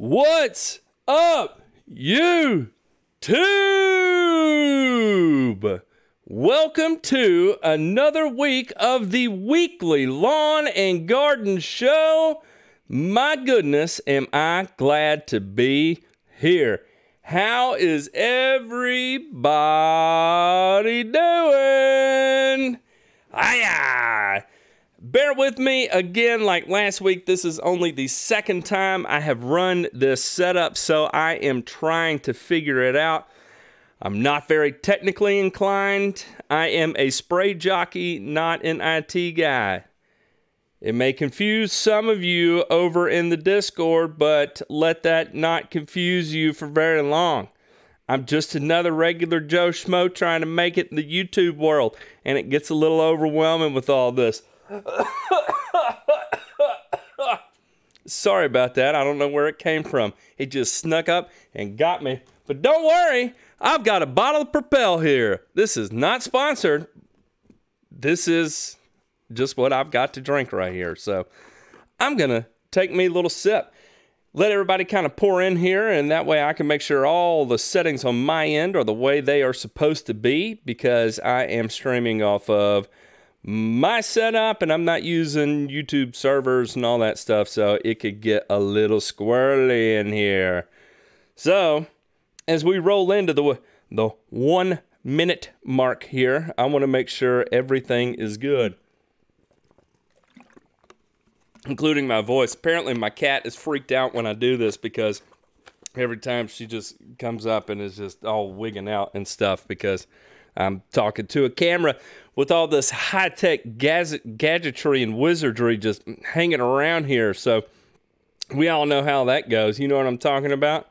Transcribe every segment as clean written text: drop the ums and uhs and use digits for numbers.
What's up, YouTube? Welcome to another week of the weekly lawn and garden show. My goodness, am I glad to be here. How is everybody doing? Hiya! Bear with me again, like last week. This is only the second time I have run this setup, so I am trying to figure it out. I'm not very technically inclined. I am a spray jockey, not an IT guy. It may confuse some of you over in the Discord, but let that not confuse you for very long. I'm just another regular Joe Schmo trying to make it in the YouTube world, and it gets a little overwhelming with all this. Sorry about that. I don't know where it came from. It just snuck up and got me. But don't worry, I've got a bottle of Propel here. This is not sponsored. This is just what I've got to drink right here. So I'm going to take me a little sip. Let everybody kind of pour in here, and that way I can make sure all the settings on my end are the way they are supposed to be, because I am streaming off of my setup and I'm not using YouTube servers and all that stuff, so it could get a little squirrely in here. So as we roll into the 1 minute mark here, I want to make sure everything is good, including my voice. Apparently my cat is freaked out when I do this, because every time she just comes up and is just all wigging out and stuff, because I'm talking to a camera with all this high-tech gadgetry and wizardry just hanging around here. So we all know how that goes. You know what I'm talking about?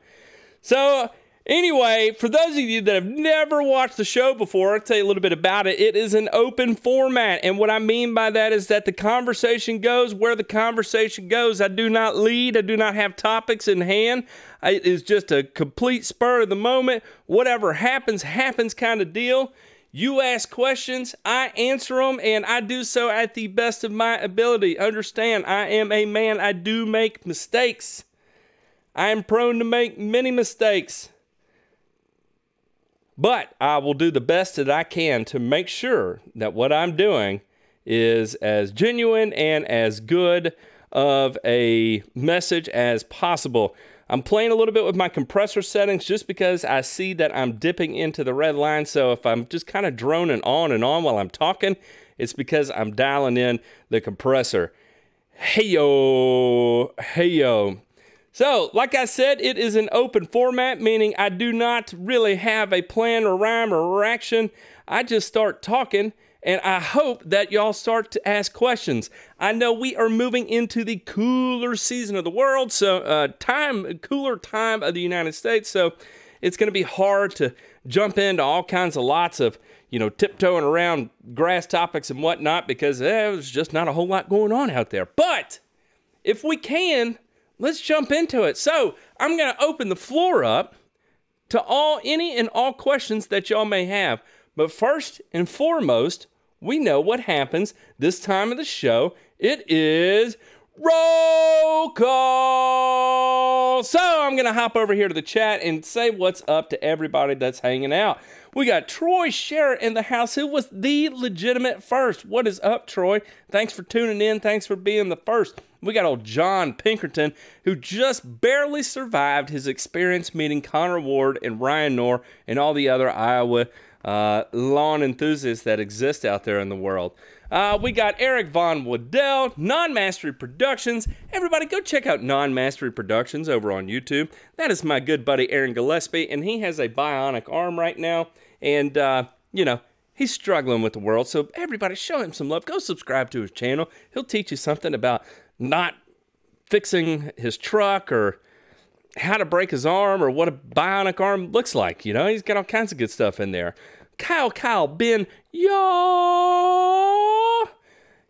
So anyway, for those of you that have never watched the show before, I'll tell you a little bit about it. It is an open format, and what I mean by that is that the conversation goes where the conversation goes. I do not lead. I do not have topics in hand. It is just a complete spur of the moment. Whatever happens, happens kind of deal. You ask questions, I answer them, and I do so at the best of my ability. Understand, I am a man. I do make mistakes. I am prone to make many mistakes. But I will do the best that I can to make sure that what I'm doing is as genuine and as good of a message as possible. I'm playing a little bit with my compressor settings just because I see that I'm dipping into the red line. So if I'm just kind of droning on and on while I'm talking, it's because I'm dialing in the compressor. Hey-yo, hey-yo. So, like I said, it is an open format, meaning I do not really have a plan or rhyme or action. I just start talking, and I hope that y'all start to ask questions. I know we are moving into the cooler season of the world, so cooler time of the United States, so it's going to be hard to jump into all kinds of lots of, tiptoeing around grass topics and whatnot, because there's just not a whole lot going on out there. But if we can, let's jump into it. So I'm going to open the floor up to any and all questions that y'all may have. But first and foremost, we know what happens this time of the show. It is roll call. So I'm going to hop over here to the chat and say what's up to everybody that's hanging out. We got Troy Scherer in the house, who was the legitimate first. What is up, Troy? Thanks for tuning in. Thanks for being the first. We got old John Pinkerton, who just barely survived his experience meeting Connor Ward and Ryan Knorr and all the other Iowa lawn enthusiasts that exist out there in the world. We got Eric Von Waddell, Non-Mastery Productions. Everybody go check out Non-Mastery Productions over on YouTube. That is my good buddy Aaron Gillespie, and he has a bionic arm right now. And, he's struggling with the world. So everybody show him some love. Go subscribe to his channel. He'll teach you something about not fixing his truck, or how to break his arm, or what a bionic arm looks like. He's got all kinds of good stuff in there. Kyle, Ben, y'all.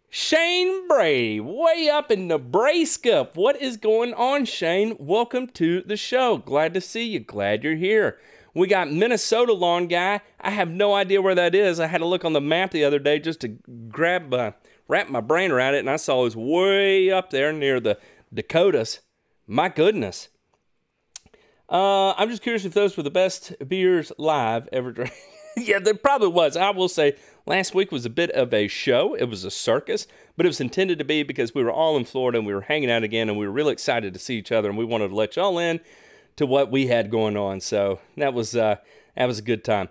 Shane Bray, way up in Nebraska. What is going on, Shane? Welcome to the show. Glad to see you. Glad you're here. We got Minnesota lawn guy. I have no idea where that is. I had to look on the map the other day just to wrap my brain around it, and I saw it was way up there near the Dakotas. My goodness. I'm just curious if those were the best beers live ever drank. Yeah, there probably was. I will say last week was a bit of a show. It was a circus, but it was intended to be because we were all in Florida and we were hanging out again and we were really excited to see each other and we wanted to let y'all in to what we had going on. So that was a good time.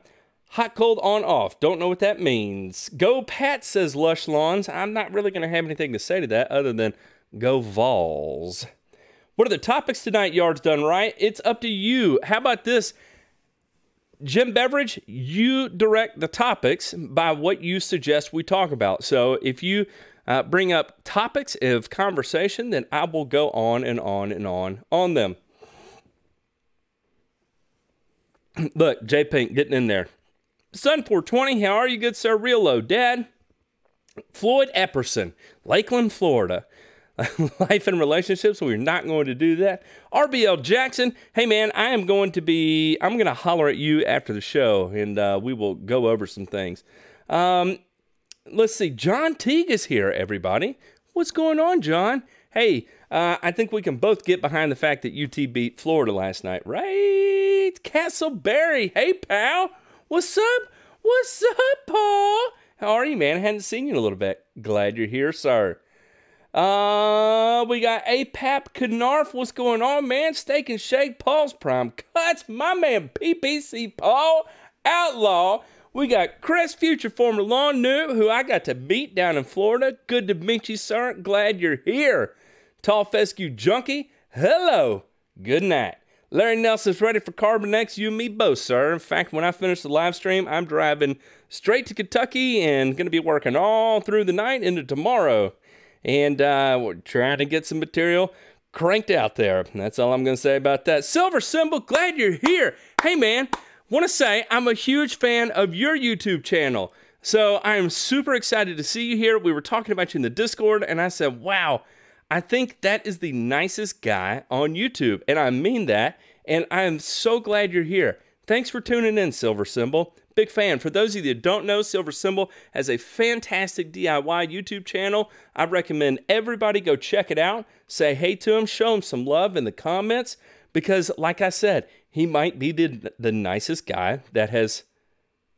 Hot, cold, on, off. Don't know what that means. Go Pat, says Lush Lawns. I'm not really going to have anything to say to that other than go Vols. What are the topics tonight, Yards Done Right? It's up to you. How about this? Jim Beveridge, you direct the topics by what you suggest we talk about. So if you bring up topics of conversation, then I will go on and on and on them. Look, J Pink getting in there. Sun 420, how are you, good sir? Real low. Dad, Floyd Epperson, Lakeland, Florida. Life and relationships, we're not going to do that. RBL Jackson, hey man, I'm going to holler at you after the show, and we will go over some things. Let's see, John Teague is here, everybody. What's going on, John? Hey, I think we can both get behind the fact that UT beat Florida last night, right? Castleberry, hey pal, what's up? What's up, Paul? How are you, man? I hadn't seen you in a little bit. Glad you're here, sir. We got APAP Knarf. What's going on, man? Steak and Shake, Paul's Prime Cuts, my man PPC Paul, Outlaw. We got Chris, future former Lawn Noob, who I got to meet down in Florida. Good to meet you, sir. Glad you're here. Tall Fescue Junkie, hello. Good night. Larry Nelson's ready for Carbon X, you and me both, sir. In fact, when I finish the live stream, I'm driving straight to Kentucky and going to be working all through the night into tomorrow. And we're trying to get some material cranked out there. That's all I'm going to say about that. Silver Symbol, glad you're here. Hey, man, want to say I'm a huge fan of your YouTube channel. So I am super excited to see you here. We were talking about you in the Discord, and I said, wow, I think that is the nicest guy on YouTube. And I mean that, and I am so glad you're here. Thanks for tuning in, Silver Symbol. Big fan. For those of you that don't know, Silver Symbol has a fantastic DIY YouTube channel. I recommend everybody go check it out. Say hey to him. Show him some love in the comments. Because, like I said, he might be the nicest guy that has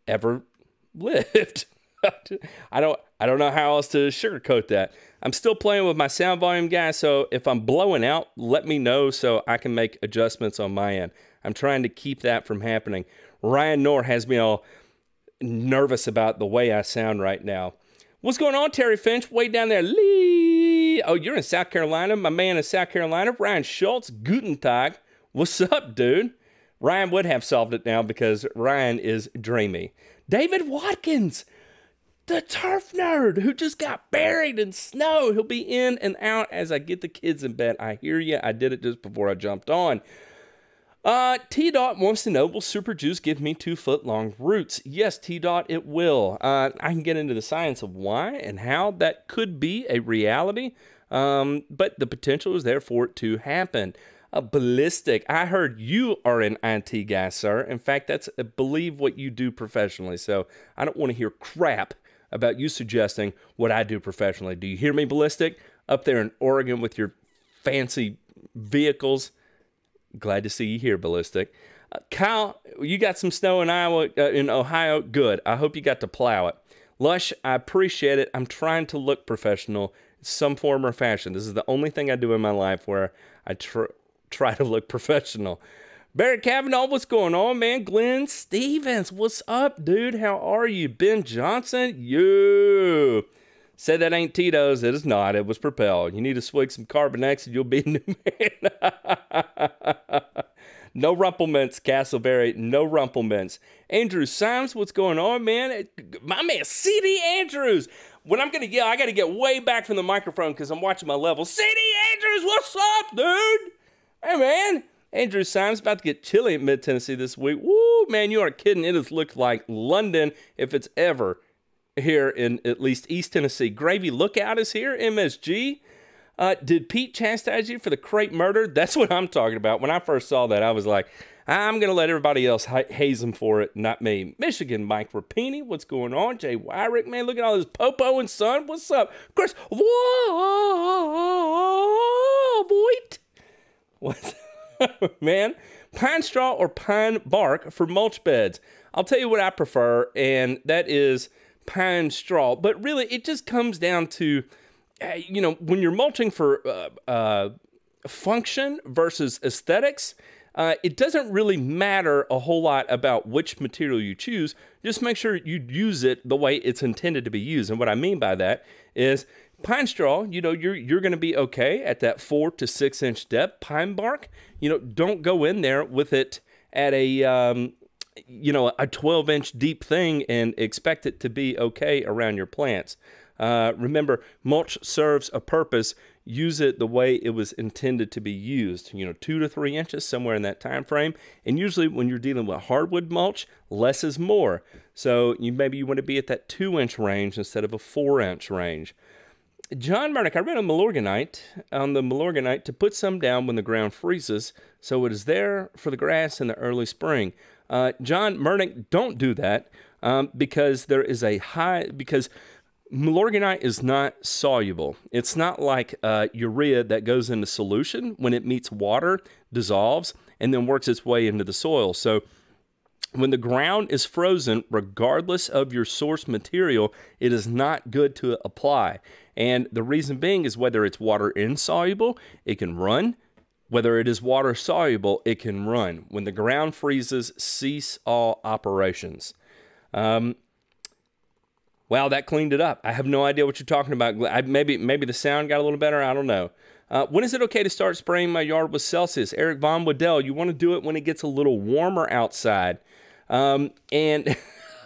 ever lived. I don't know how else to sugarcoat that. I'm still playing with my sound volume, guys, so if I'm blowing out, let me know so I can make adjustments on my end. I'm trying to keep that from happening. Ryan Knorr has me all nervous about the way I sound right now. What's going on, Terry Finch? Way down there. Lee. Oh, you're in South Carolina? My man in South Carolina. Ryan Schultz. Guten Tag. What's up, dude? Ryan would have solved it now because Ryan is dreamy. David Watkins, the turf nerd who just got buried in snow. He'll be in and out as I get the kids in bed. I hear you. I did it just before I jumped on. T-Dot wants to know, will Super Juice give me 2-foot-long roots? Yes, T-Dot, it will. I can get into the science of why and how that could be a reality, but the potential is there for it to happen. Ballistic, I heard you are an IT guy, sir. In fact, that's, I believe, what you do professionally, so I don't want to hear crap about you suggesting what I do professionally. Do you hear me, Ballistic? Up there in Oregon with your fancy vehicles. Glad to see you here, Ballistic. Kyle, you got some snow in Ohio. Good. I hope you got to plow it. Lush, I appreciate it. I'm trying to look professional in some form or fashion. This is the only thing I do in my life where I try to look professional. Barry Kavanaugh, what's going on, man? Glenn Stevens, what's up, dude? How are you? Ben Johnson, you. Said that ain't Tito's. It is not. It was Propel. You need to swig some Carbon X and you'll be a new man. No Rumplemints, Castleberry. No Rumplemints. Andrew Symes, what's going on, man? My man, C.D. Andrews. When I'm going to yell, I got to get way back from the microphone because I'm watching my level. C.D. Andrews, what's up, dude? Hey, man. Andrew Symes about to get chilly in mid-Tennessee this week. Woo, man, you aren't kidding. It has looked like London if it's ever here in at least East Tennessee. Gravy Lookout is here, MSG. Did Pete chastise you for the crate murder? That's what I'm talking about. When I first saw that, I was like, I'm going to let everybody else haze them for it, not me. Michigan Mike Rapini, what's going on? Jay Wyrick, man, look at all this Popo and Son. What's up? Chris, whoa, boy. What's man? Pine straw or pine bark for mulch beds. I'll tell you what I prefer, and that is pine straw. But really, it just comes down to, you know, when you're mulching for function versus aesthetics, it doesn't really matter a whole lot about which material you choose. Just make sure you use it the way it's intended to be used. And what I mean by that is pine straw, you know, you're going to be okay at that 4 to 6 inch depth. Pine bark, you know, don't go in there with it at a, you know, a 12-inch deep thing and expect it to be okay around your plants. Remember, mulch serves a purpose. Use it the way it was intended to be used, you know, 2 to 3 inches, somewhere in that time frame. And usually when you're dealing with hardwood mulch, less is more. So maybe you want to be at that 2-inch range instead of a 4-inch range. John Murdoch, I read on the Milorganite to put some down when the ground freezes, so it is there for the grass in the early spring. John Murdoch, don't do that because there is a because Milorganite is not soluble. It's not like urea that goes into solution. When it meets water, dissolves, and then works its way into the soil. So when the ground is frozen, regardless of your source material, it is not good to apply. And the reason being is whether it's water insoluble, it can run. Whether it is water soluble, it can run. When the ground freezes, cease all operations. Wow, that cleaned it up. I have no idea what you're talking about. Maybe the sound got a little better. I don't know. When is it okay to start spraying my yard with Celsius? Eric Von Waddell, you want to do it when it gets a little warmer outside. And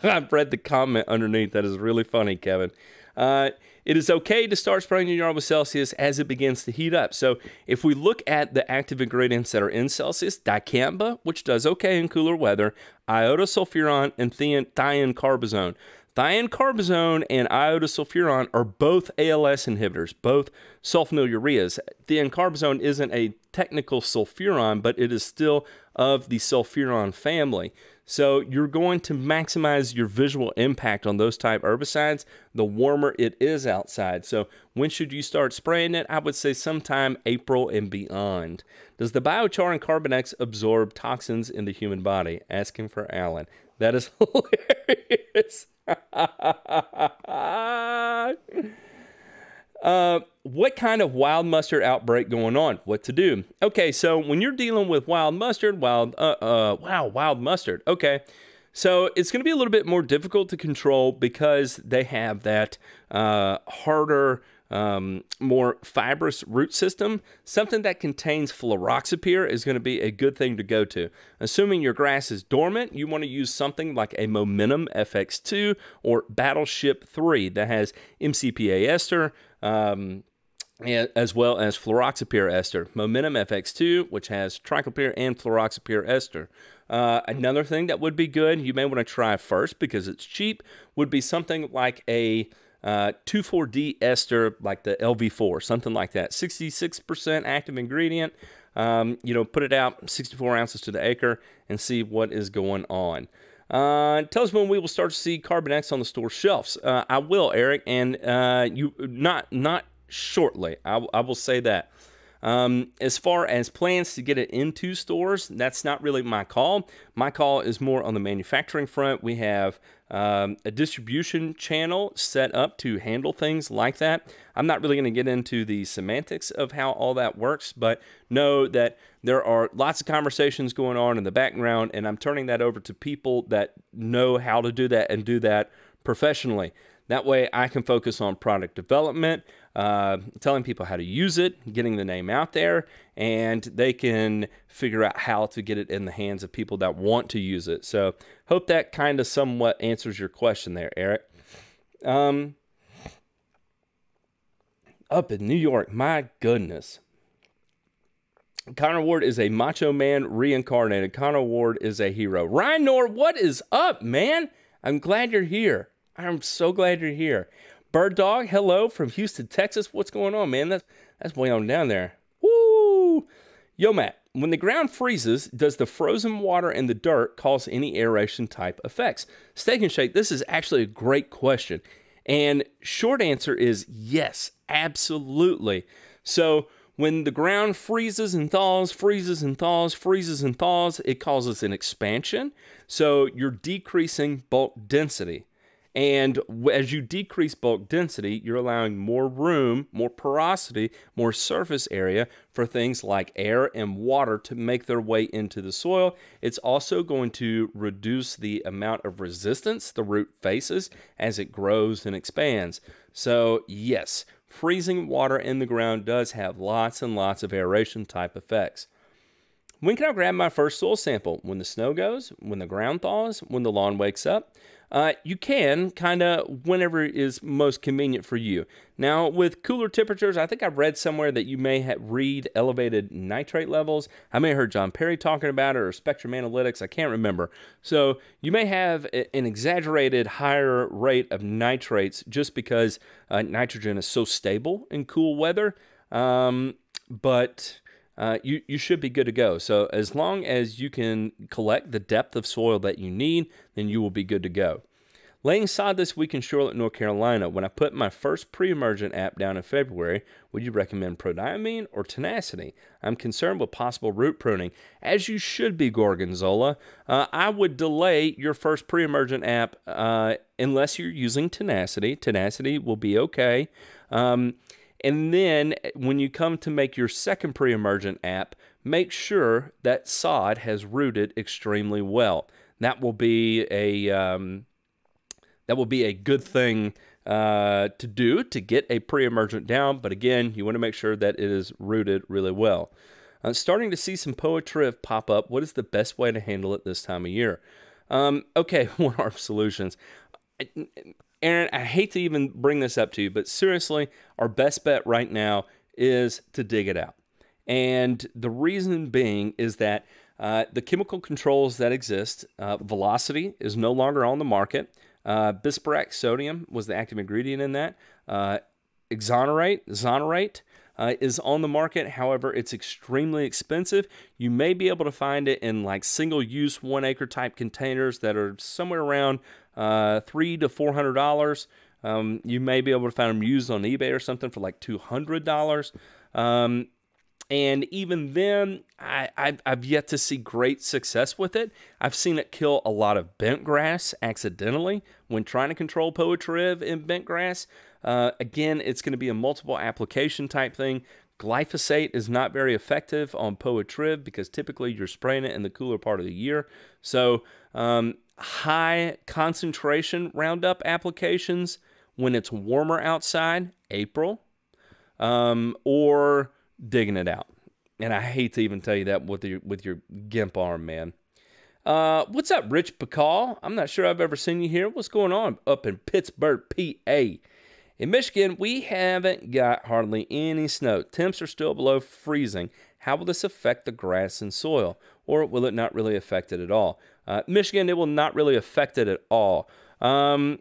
I've read the comment underneath. That is really funny, Kevin. It is okay to start spraying your yard with Celsius as it begins to heat up. So if we look at the active ingredients that are in Celsius, dicamba, which does okay in cooler weather, iodosulfuron, and thiacarbazone. Thiacarbazone and iodosulfuron are both ALS inhibitors, both sulfonylureas. Thiacarbazone isn't a technical sulfuron, but it is still of the sulfuron family. So you're going to maximize your visual impact on those type herbicides the warmer it is outside. So when should you start spraying it? I would say sometime April and beyond. Does the biochar and Carbonex absorb toxins in the human body? Asking for Alan. That is hilarious. What kind of wild mustard outbreak going on? What to do? Okay, so when you're dealing with wild mustard, wild mustard. Okay, so it's going to be a little bit more difficult to control because they have that harder, more fibrous root system. Something that contains fluroxypyr is going to be a good thing to go to. Assuming your grass is dormant, you want to use something like a Momentum FX2 or Battleship 3 that has MCPA ester, as well as fluroxypyr ester. Momentum FX2, which has triclopyr and fluroxypyr ester. Another thing that would be good, you may want to try first because it's cheap, would be something like a 2,4-D ester, like the LV4, something like that. 66% active ingredient. You know, put it out 64 ounces to the acre and see what is going on. Tell us when we will start to see Carbonex on the store shelves. I will, Eric, and not shortly. I will say that. As far as plans to get it into stores, that's not really my call. My call is more on the manufacturing front. We have a distribution channel set up to handle things like that. I'm not really going to get into the semantics of how all that works, but know that there are lots of conversations going on in the background, and I'm turning that over to people that know how to do that and do that professionally. That way I can focus on product development, telling people how to use it, getting the name out there, and they can figure out how to get it in the hands of people that want to use it. So hope that kind of somewhat answers your question there, Eric. Up in New York, my goodness. Connor Ward is a macho man reincarnated. Connor Ward is a hero. Ryan Nor, what is up, man? I'm glad you're here. I'm so glad you're here. Bird Dog, hello from Houston, Texas. What's going on, man? That's way on down there. Woo! Yo, Matt, when the ground freezes, does the frozen water in the dirt cause any aeration type effects? Steak and Shake, this is actually a great question. And short answer is yes, absolutely. So When the ground freezes and thaws, freezes and thaws, freezes and thaws, it causes an expansion. So you're decreasing bulk density. And as you decrease bulk density, you're allowing more room, more porosity, more surface area for things like air and water to make their way into the soil. It's also going to reduce the amount of resistance the root faces as it grows and expands. So yes, freezing water in the ground does have lots and lots of aeration type effects. When can I grab my first soil sample? When the snow goes, when the ground thaws, when the lawn wakes up? You can kind of whenever is most convenient for you. Now, with cooler temperatures, I think I've read somewhere that you may read elevated nitrate levels. I may have heard John Perry talking about it or Spectrum Analytics. I can't remember. So you may have an exaggerated higher rate of nitrates just because nitrogen is so stable in cool weather. But you should be good to go. So as long as you can collect the depth of soil that you need, then you will be good to go. Laying sod this week in Charlotte, North Carolina. When I put my first pre-emergent app down in February, would you recommend prodiamine or tenacity? I'm concerned with possible root pruning. As you should be, Gorgonzola. I would delay your first pre-emergent app unless you're using tenacity. Tenacity will be okay. And then when you come to make your second pre-emergent app, make sure that sod has rooted extremely well. That will be a good thing to do to get a pre-emergent down. But again, you want to make sure that it is rooted really well. Starting to see some poetriv pop up. What is the best way to handle it this time of year? Okay, what are solutions? Aaron, I hate to even bring this up to you, but seriously, our best bet right now is to dig it out. And the reason being is that the chemical controls that exist, Velocity is no longer on the market. Bispirac sodium was the active ingredient in that. Exonerate is on the market. However, it's extremely expensive. You may be able to find it in like single-use 1 acre type containers that are somewhere around $300 to $400. You may be able to find them used on eBay or something for like $200. And even then, I've yet to see great success with it. I've seen it kill a lot of bent grass accidentally when trying to control poetriv in bent grass. Again, it's going to be a multiple application type thing. Glyphosate is not very effective on poetriv because typically you're spraying it in the cooler part of the year. So high concentration Roundup applications when it's warmer outside, April, or digging it out. And I hate to even tell you that with your GIMP arm, man. What's up, Rich Bacall? I'm not sure I've ever seen you here. What's going on up in Pittsburgh, PA? In Michigan, we haven't got hardly any snow. Temps are still below freezing. How will this affect the grass and soil? Or will it not really affect it at all? Michigan, it will not really affect it at all. Now,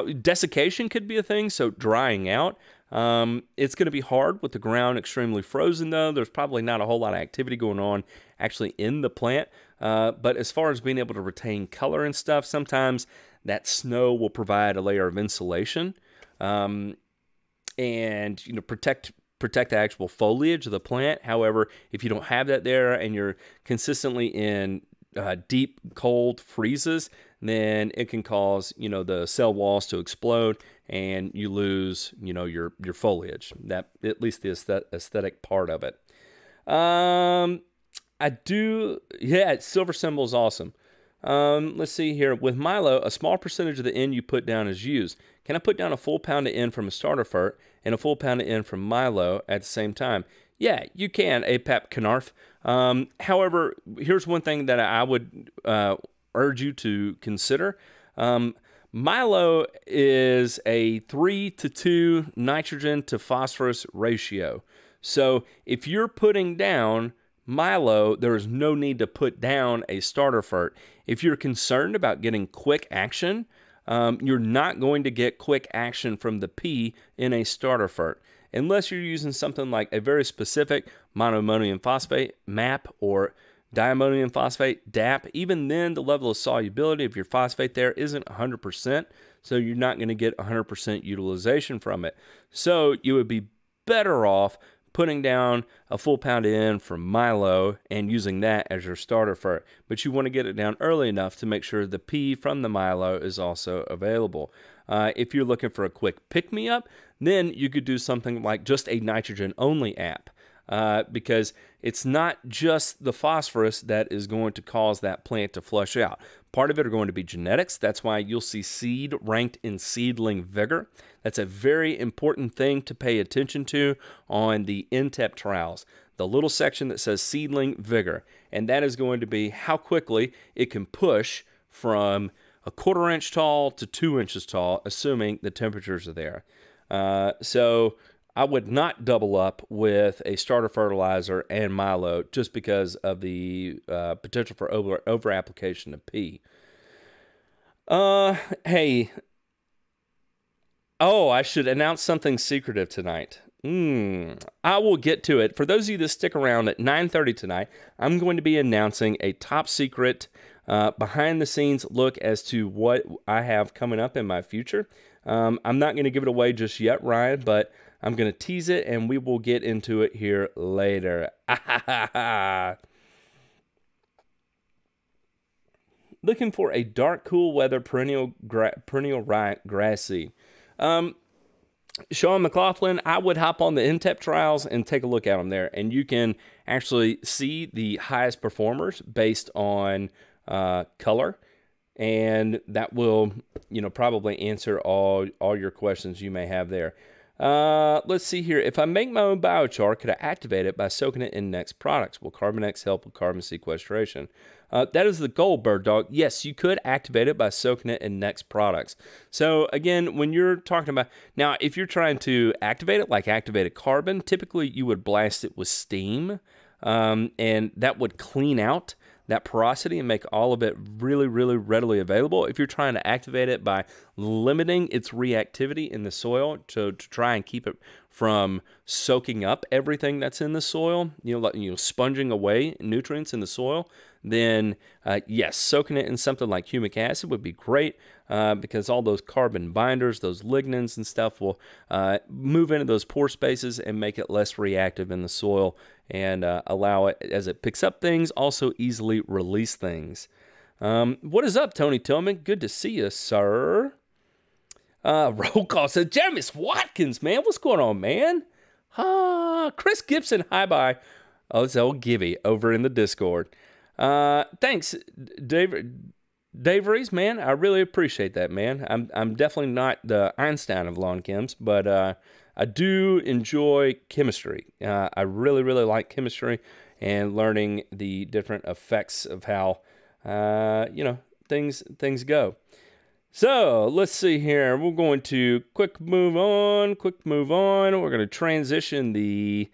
desiccation could be a thing, so drying out. It's going to be hard with the ground extremely frozen, though. There's probably not a whole lot of activity going on actually in the plant. But as far as being able to retain color and stuff, sometimes that snow will provide a layer of insulation and protect the actual foliage of the plant. However, if you don't have that there and you're consistently in deep cold freezes, then it can cause the cell walls to explode and you lose your foliage. That, at least the aesthetic part of it. Silver symbol is awesome. Let's see here. With Milo, a small percentage of the N you put down is used. Can I put down a full pound of N from a starter fert and a full pound of N from Milo at the same time? Yeah, you can, APAP Canarf. However, here's one thing that I would urge you to consider. Milo is a 3:2 nitrogen to phosphorus ratio. So if you're putting down Milo, there is no need to put down a starter fert. If you're concerned about getting quick action, you're not going to get quick action from the P in a starter fert. Unless you're using something like a very specific monoammonium phosphate, MAP, or diammonium phosphate, DAP, even then the level of solubility of your phosphate there isn't 100%, so you're not going to get 100% utilization from it. So you would be better off putting down a full pound in from Milo and using that as your starter for it. But you want to get it down early enough to make sure the P from the Milo is also available. If you're looking for a quick pick-me-up, then you could do something like just a nitrogen-only app. Because it's not just the phosphorus that is going to cause that plant to flush out. Part of it are going to be genetics. That's why you'll see seed ranked in seedling vigor. That's a very important thing to pay attention to on the NTEP trials. The little section that says seedling vigor, and that is going to be how quickly it can push from a 1/4 inch tall to 2 inches tall, assuming the temperatures are there. So I would not double up with a starter fertilizer and Milo just because of the potential for over application of P. Hey. Oh, I should announce something secretive tonight. I will get to it. For those of you that stick around at 9:30 tonight, I'm going to be announcing a top secret behind-the-scenes look as to what I have coming up in my future. I'm not going to give it away just yet, Ryan, but I'm going to tease it, and we will get into it here later. Looking for a dark, cool weather perennial grassy. Sean McLaughlin, I would hop on the NTEP trials and take a look at them there, and you can actually see the highest performers based on color, and that will, probably answer all your questions you may have there. Let's see here. If I make my own biochar, could I activate it by soaking it in Next products? Will Carbonex help with carbon sequestration? That is the goal, Bird Dog. Yes, you could activate it by soaking it in Next products. So again, when you're talking about, now if you're trying to activate it like activated carbon, typically you would blast it with steam, and that would clean out that porosity and make all of it really, really readily available. If you're trying to activate it by limiting its reactivity in the soil to try and keep it from soaking up everything that's in the soil, sponging away nutrients in the soil, then yes, soaking it in something like humic acid would be great, because all those carbon binders, those lignins and stuff will move into those pore spaces and make it less reactive in the soil, and allow it, as it picks up things, also easily release things. What is up, Tony Tillman? Good to see you, sir. Roll call says, Jeremy Watkins, man. What's going on, man? Chris Gibson, hi-bye. Oh, it's old Gibby over in the Discord. Thanks, Dave Reese, man. I really appreciate that, man. I'm definitely not the Einstein of lawn chems, but I do enjoy chemistry. I really, really like chemistry and learning the different effects of how, things go. So let's see here. We're going to quick move on. We're going to transition the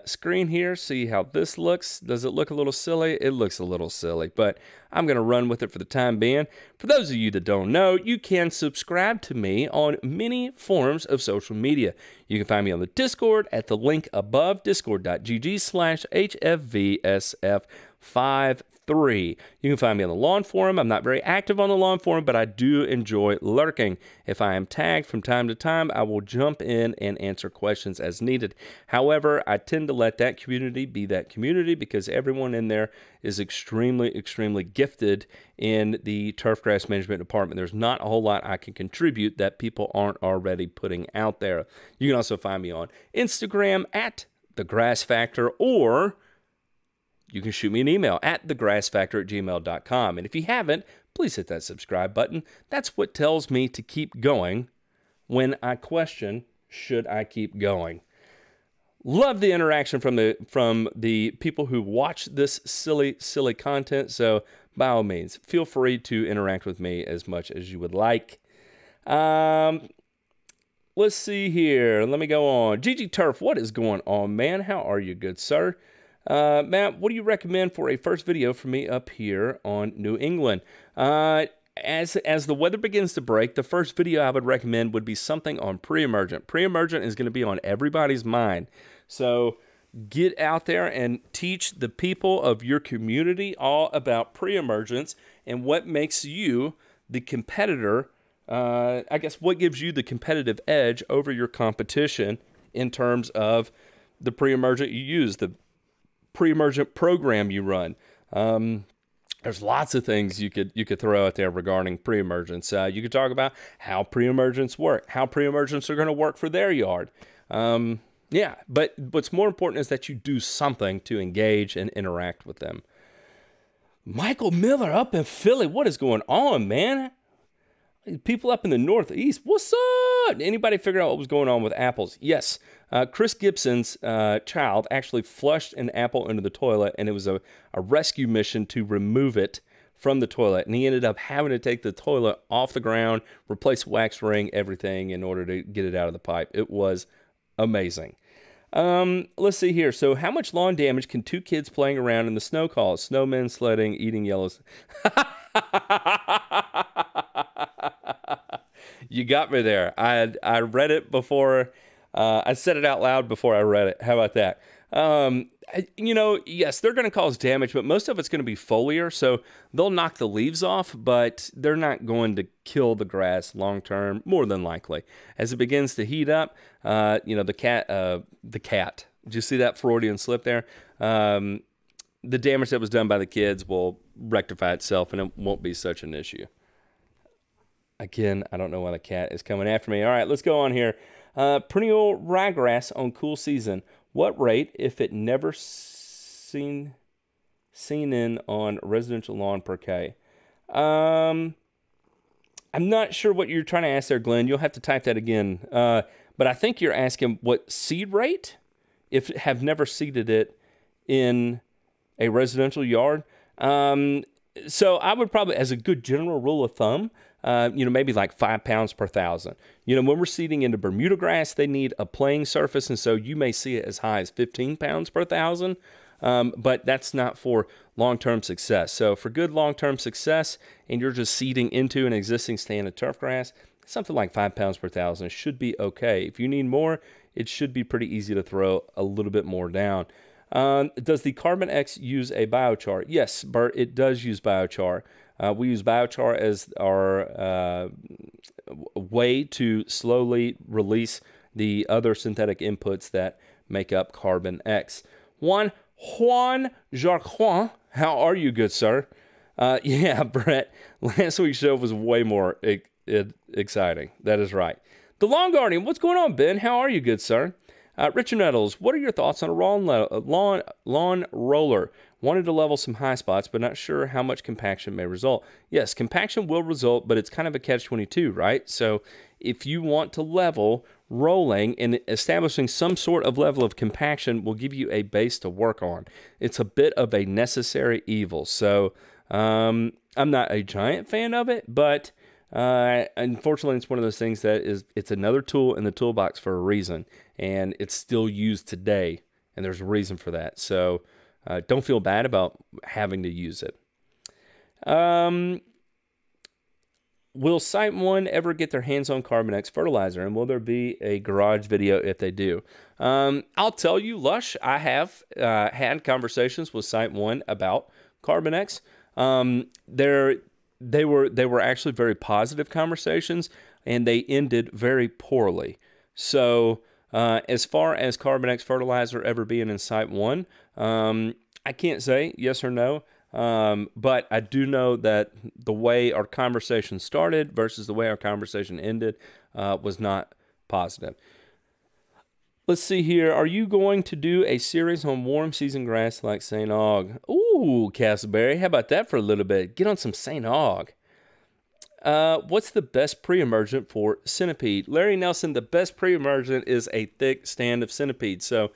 screen here, see how this looks. Does it look a little silly? It looks a little silly, but I'm going to run with it for the time being. For those of you that don't know, you can subscribe to me on many forms of social media. You can find me on the Discord at the link above, discord.gg/HFVSF53. You can find me on the Lawn Forum. I'm not very active on the Lawn Forum, but I do enjoy lurking. If I am tagged from time to time, I will jump in and answer questions as needed. However, I tend to let that community be that community because everyone in there is extremely, extremely gifted in the turf grass management department. There's not a whole lot I can contribute that people aren't already putting out there. You can also find me on Instagram at thegrassfactor, or you can shoot me an email at thegrassfactor@gmail.com. And if you haven't, please hit that subscribe button. That's what tells me to keep going when I question, should I keep going? Love the interaction from the people who watch this silly content. So by all means, feel free to interact with me as much as you would like. Let's see here. Let me go on. GG Turf, what is going on, man? How are you, good sir? Matt, what do you recommend for a first video for me up here on New England? As the weather begins to break, the first video I would recommend would be something on pre-emergent. Pre-emergent is going to be on everybody's mind. So get out there and teach the people of your community all about pre-emergence and what makes you the competitor. I guess what gives you the competitive edge over your competition in terms of the pre-emergent you use, the pre-emergent program you run. There's lots of things you could throw out there regarding pre-emergence. You could talk about how pre-emergents work, how pre-emergents are going to work for their yard. Yeah, but what's more important is that you do something to engage and interact with them. Michael Miller up in Philly, what is going on, man? People up in the Northeast, what's up? Anybody figure out what was going on with apples? Yes, Chris Gibson's child actually flushed an apple into the toilet, and it was a rescue mission to remove it from the toilet. And he ended up having to take the toilet off the ground, replace wax ring, everything in order to get it out of the pipe. It was amazing. Let's see here. So how much lawn damage can two kids playing around in the snow cause? Snowmen, sledding, eating yellows. You got me there. I read it before. I said it out loud before I read it. How about that? You know, yes, they're going to cause damage, but most of it's going to be foliar, so they'll knock the leaves off, but they're not going to kill the grass long term, more than likely. As it begins to heat up, you know, the cat, did you see that Freudian slip there? The damage that was done by the kids will rectify itself, and it won't be such an issue. Again, I don't know why the cat is coming after me. All right, let's go on here. Perennial ryegrass on cool season. What rate if it never seen in on residential lawn per K? I'm not sure what you're trying to ask there, Glenn. You'll have to type that again. But I think you're asking what seed rate if have never seeded it in a residential yard. So I would probably, as a good general rule of thumb, you know, maybe like 5 pounds per thousand. You know, when we're seeding into Bermuda grass, they need a playing surface, and so you may see it as high as 15 pounds per thousand, but that's not for long-term success. So for good long-term success, and you're just seeding into an existing stand of turf grass, something like 5 pounds per thousand should be okay. If you need more, it should be pretty easy to throw a little bit more down. Does the Carbon X use a biochar? Yes, Bert, it does use biochar. We use biochar as our way to slowly release the other synthetic inputs that make up Carbon X. Juan Jarquin, how are you, good sir? Yeah, Brett, last week's show was way more exciting. That is right. The Lawn Guardian, what's going on, Ben? How are you, good sir? Richard Nettles, what are your thoughts on a lawn roller? Wanted to level some high spots, but not sure how much compaction may result. Yes, compaction will result, but it's kind of a catch-22, right? So if you want to level, rolling and establishing some sort of level of compaction will give you a base to work on. It's a bit of a necessary evil. So I'm not a giant fan of it, but unfortunately, it's one of those things that it's another tool in the toolbox for a reason, and it's still used today, and there's a reason for that. So don't feel bad about having to use it. Will Site One ever get their hands on Carbon X fertilizer, and will there be a garage video if they do? I'll tell you, Lush, I have had conversations with Site One about Carbon X. They were actually very positive conversations, and they ended very poorly. So as far as Carbon X fertilizer ever being in Site 1, I can't say yes or no, but I do know that the way our conversation started versus the way our conversation ended was not positive. Let's see here. Are you going to do a series on warm season grass like St. Aug? Ooh, Castleberry. How about that for a little bit? Get on some St. Aug. What's the best pre-emergent for centipede? Larry Nelson, the best pre-emergent is a thick stand of centipede. So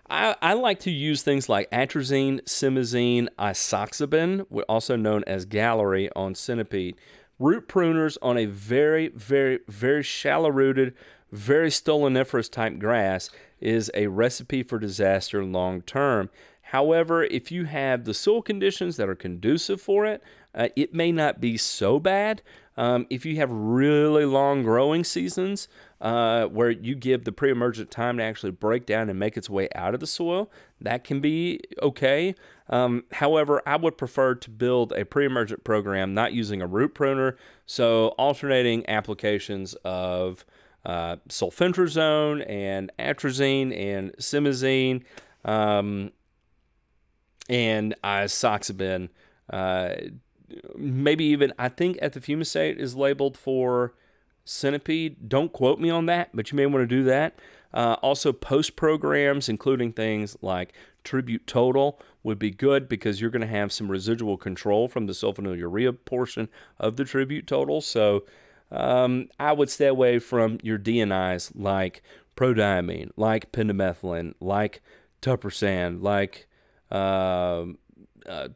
I like to use things like atrazine, simazine, isoxaben, also known as gallery on centipede. Root pruners on a very, very, very shallow-rooted, very stoloniferous type grass is a recipe for disaster long term. However, if you have the soil conditions that are conducive for it, it may not be so bad. If you have really long growing seasons where you give the pre-emergent time to actually break down and make its way out of the soil, that can be okay. However, I would prefer to build a pre-emergent program not using a root pruner, so alternating applications of sulfentrazone and atrazine and simazine and isoxaben. Maybe even, I think ethifumicate is labeled for centipede. Don't quote me on that, but you may want to do that. Also, post programs, including things like Tribute Total, would be good because you're going to have some residual control from the sulfonylurea portion of the Tribute Total. So I would stay away from your DNIs like prodiamine, like pendimethalin, like tupersan, like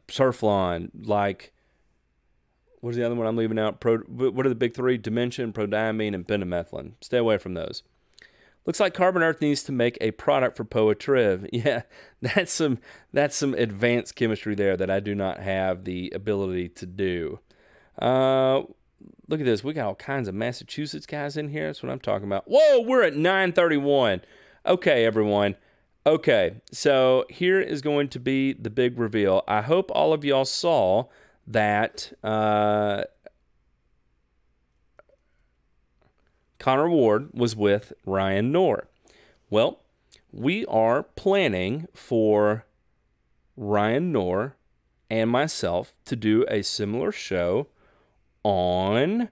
Surflon, like, what's the other one I'm leaving out? What are the big three? Dimension, prodiamine, and pendimethalin. Stay away from those. Looks like Carbon Earth needs to make a product for POA Triv. Yeah, that's some advanced chemistry there that I do not have the ability to do. Look at this. We got all kinds of Massachusetts guys in here. That's what I'm talking about. Whoa, we're at 9:31. Okay, everyone. Okay, so here is going to be the big reveal. I hope all of y'all saw that Connor Ward was with Ryan Knorr. Well, we are planning for Ryan Knorr and myself to do a similar show on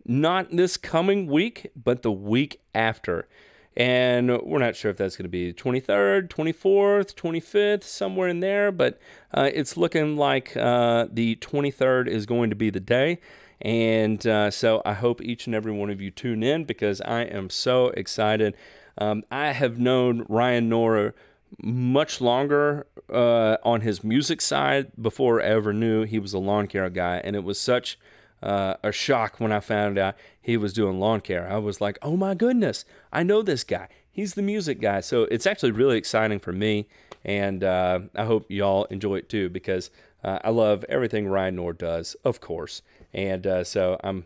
not this coming week, but the week after. And we're not sure if that's going to be 23rd, 24th, 25th, somewhere in there, but it's looking like the 23rd is going to be the day. And so I hope each and every one of you tune in because I am so excited. I have known Ryan Knorr much longer on his music side before I ever knew he was a lawn care guy, and it was such a shock when I found out he was doing lawn care. I was like, oh my goodness, I know this guy. He's the music guy. So it's actually really exciting for me, and I hope y'all enjoy it too because I love everything Ryan Knorr does, of course. And so I'm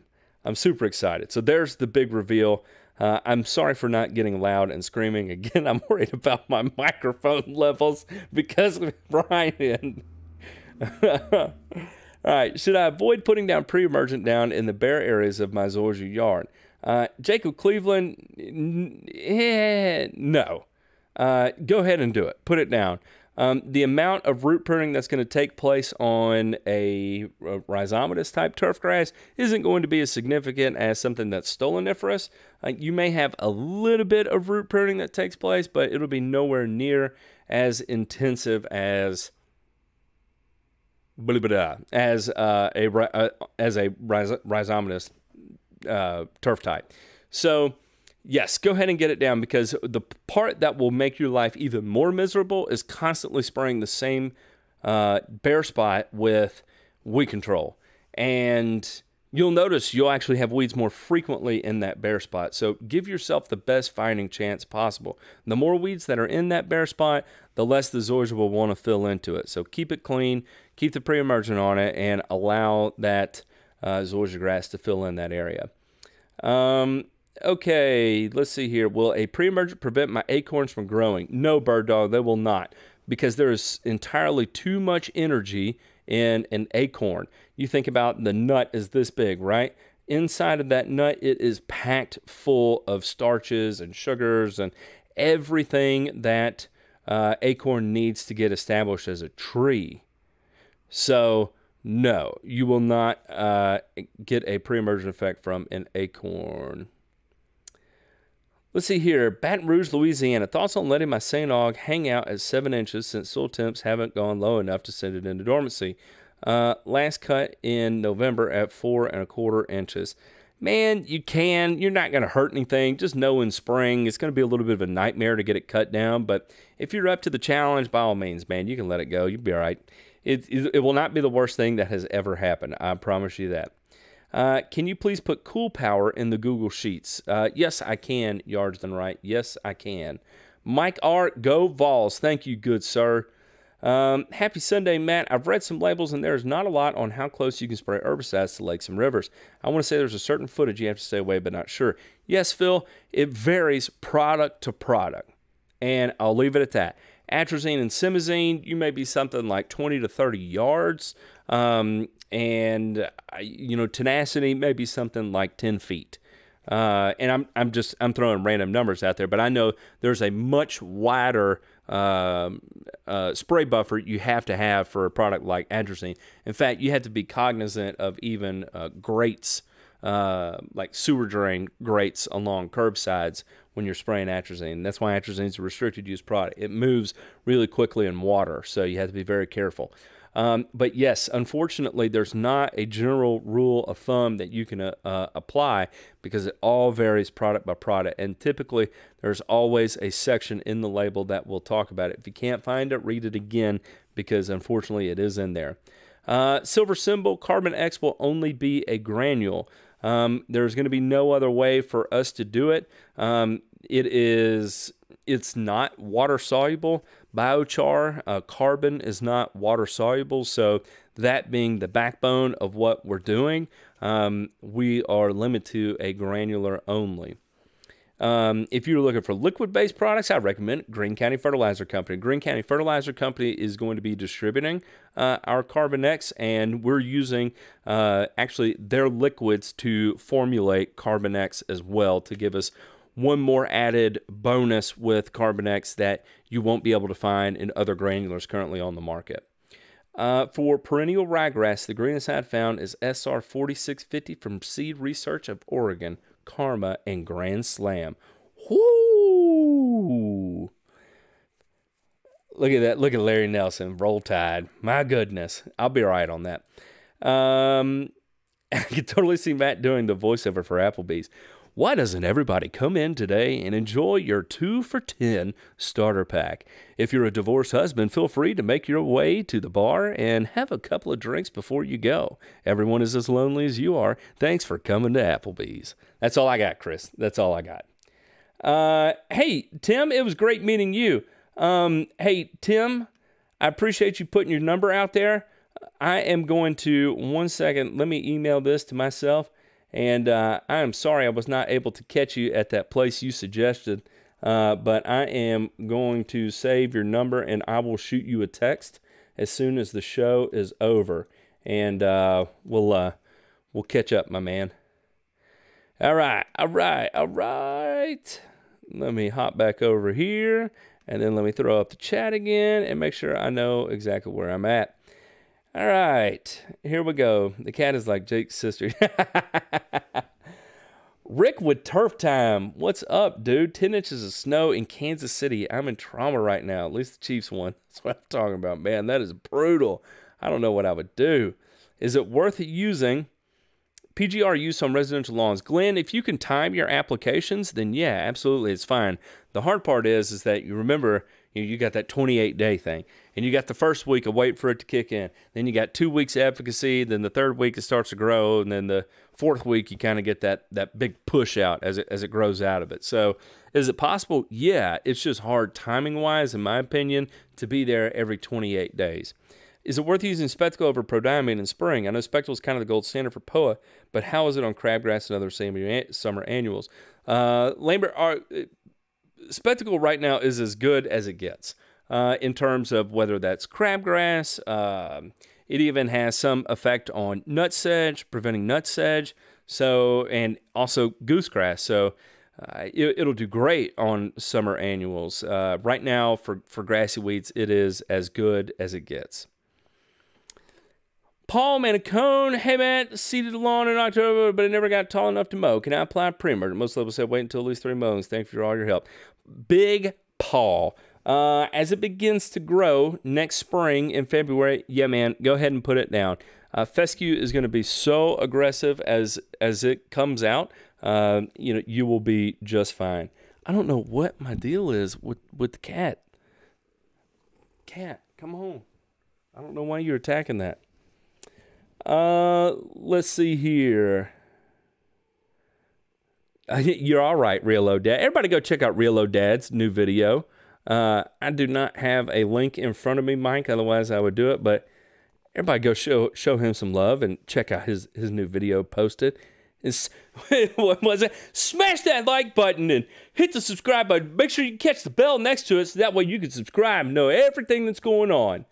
super excited. So there's the big reveal. I'm sorry for not getting loud and screaming. Again, I'm worried about my microphone levels because of Ryan. All right, should I avoid putting down pre-emergent down in the bare areas of my zoysia yard? Jacob Cleveland, no. Go ahead and do it. Put it down. The amount of root pruning that's going to take place on a rhizomatous type turf grass isn't going to be as significant as something that's stoloniferous. You may have a little bit of root pruning that takes place, but it'll be nowhere near as intensive as a rhizomatous turf type. So yes, go ahead and get it down because the part that will make your life even more miserable is constantly spraying the same bare spot with weed control. And you'll notice you'll actually have weeds more frequently in that bare spot. So give yourself the best fighting chance possible. The more weeds that are in that bare spot, the less the zoysia will want to fill into it. So keep it clean, keep the pre-emergent on it, and allow that zoysia grass to fill in that area. Okay, let's see here. Will a pre-emergent prevent my acorns from growing? No, bird dog, they will not, because there is entirely too much energy in an acorn. You think about the nut is this big, right? Inside of that nut, it is packed full of starches and sugars and everything that acorn needs to get established as a tree. So no, you will not get a pre-emergent effect from an acorn. Let's see here. Baton Rouge, Louisiana. Thoughts on letting my St. Aug hang out at 7 inches since soil temps haven't gone low enough to send it into dormancy. Last cut in November at 4 1/4 inches. Man, you can. You're not going to hurt anything. Just know in spring it's going to be a little bit of a nightmare to get it cut down. But if you're up to the challenge, by all means, man, you can let it go. You'll be all right. It will not be the worst thing that has ever happened. I promise you that. Can you please put Cool Power in the Google Sheets? Yes, I can, Yardsden Wright. Yes, I can. Mike R, go Vols. Thank you, good sir. Happy Sunday, Matt. I've read some labels, and there's not a lot on how close you can spray herbicides to lakes and rivers. I want to say there's a certain footage you have to stay away, but not sure. Yes, Phil, it varies product to product, and I'll leave it at that. Atrazine and simazine, you may be something like 20 to 30 yards, and tenacity may be something like 10 feet. And I'm throwing random numbers out there, but I know there's a much wider spray buffer you have to have for a product like atrazine. In fact, you have to be cognizant of even grates, like sewer drain grates along curbsides when you're spraying atrazine. That's why atrazine is a restricted use product. It moves really quickly in water, so you have to be very careful. But yes, unfortunately, there's not a general rule of thumb that you can apply because it all varies product by product. And typically, there's always a section in the label that will talk about it. If you can't find it, read it again because unfortunately, it is in there. Silver symbol, Carbon X will only be a granule. There's going to be no other way for us to do it. It's not water soluble. Biochar, carbon is not water soluble, so that being the backbone of what we're doing, we are limited to a granular only. If you're looking for liquid-based products, I recommend Greene County Fertilizer Company. Greene County Fertilizer Company is going to be distributing our Carbon X, and we're using actually their liquids to formulate Carbon X as well to give us one more added bonus with Carbon X that you won't be able to find in other granulars currently on the market. For perennial ryegrass, the greenest I found is SR 4650 from Seed Research of Oregon, Karma, and Grand Slam. Whoo! Look at that. Look at Larry Nelson. Roll Tide. My goodness. I'll be right on that. I can totally see Matt doing the voiceover for Applebee's. Why doesn't everybody come in today and enjoy your 2 for $10 starter pack? If you're a divorced husband, feel free to make your way to the bar and have a couple of drinks before you go. Everyone is as lonely as you are. Thanks for coming to Applebee's. That's all I got, Chris. That's all I got. Hey, Tim, it was great meeting you. Hey, Tim, I appreciate you putting your number out there. I am going to, one second, let me email this to myself. And I am sorry I was not able to catch you at that place you suggested, but I am going to save your number and I will shoot you a text as soon as the show is over, and we'll catch up, my man. All right. Let me hop back over here, and then let me throw up the chat again and make sure I know exactly where I'm at. All right, here we go. The cat is like Jake's sister. Rick with Turf Time. What's up, dude? 10 inches of snow in Kansas City. I'm in trauma right now. At least the Chiefs won. That's what I'm talking about. Man, that is brutal. I don't know what I would do. Is it worth using PGR use on residential lawns? Glenn, if you can time your applications, then yeah, absolutely, it's fine. The hard part is that you remember, you got that 28-day thing, and you got the first week of wait for it to kick in. Then you got 2 weeks of efficacy. Then the third week it starts to grow, and then the fourth week you kind of get that big push out as it grows out of it. So is it possible? Yeah, it's just hard timing-wise, in my opinion, to be there every 28 days. Is it worth using Spectacle over Prodiamine in spring? I know Spectacle is kind of the gold standard for POA, but how is it on crabgrass and other summer annuals? Lambert, Spectacle right now is as good as it gets in terms of whether that's crabgrass. It even has some effect on nut sedge, preventing nut sedge, and also goosegrass. So it'll do great on summer annuals. Right now, for grassy weeds, it is as good as it gets. Paul Manicone, hey man, seeded the lawn in October, but it never got tall enough to mow. Can I apply primer? Most levels said wait until at least 3 mowings. Thank you for all your help. Big Paul, as it begins to grow next spring in February, yeah man, go ahead and put it down. Fescue is going to be so aggressive as it comes out. You will be just fine. I don't know what my deal is with the cat. Cat, come on. I don't know why you're attacking that. Let's see here. You're all right, Real Old Dad. Everybody go check out Real Old Dad's new video. I do not have a link in front of me, Mike, otherwise I would do it, but everybody go show him some love and check out his new video posted. What was it? Smash that like button and hit the subscribe button. Make sure you catch the bell next to it so that way you can subscribe and know everything that's going on.